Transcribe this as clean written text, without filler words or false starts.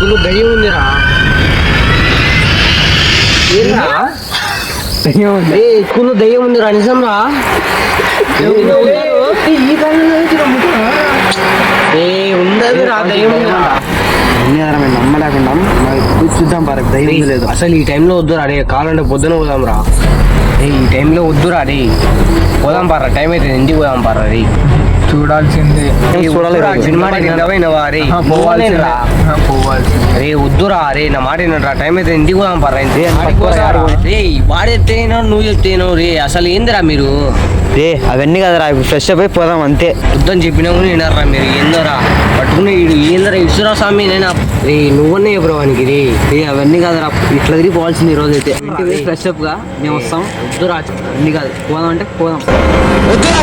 Full దయ్యం ఉందిరా. Full దయ్యం ఉందిరా, నిజం రా. ఉండదు రా, దయ్యం ఉందిరా. మేము నమ్మలేకుండా చూద్దాం పార, దయ్యం లేదు. అసలు ఈ టైంలో వద్దురా రే, కావాలంటే పొద్దున పోదాం రా. ఈ టైంలో వద్దురా రే, పోదాం పారా, టైం అయితే ఇంటికి పోదాం పారా రే. చూడాల్సిందే. రే వద్దురా రే, నా మాట ఏంటరా, టైం అయితే ఇంటికి పోదాం పారా. రే వాడు చెప్తేనో నువ్వు చెప్తేనో రే, అసలు ఏందిరా మీరు? రే అవన్నీ కదరా, ఫ్రెష్ అప్ అయిపోదాం అంతే. వద్దని చెప్పినా కూడా వినరా మీరు. ఏందరా పట్టుకుని ఏందరా ఇసురా స్వామి, నేను రే నువ్వనే చెప్పరానికి రే. రే అవన్నీ కాదురా, ఇట్లా తిరిగి పోవాల్సింది ఈ రోజు అయితే. ఫ్రెష్ అప్ గా మేము వస్తాం. వద్దురా అన్ని కాదు, పోదాం అంటే పోదాం. వద్దురా.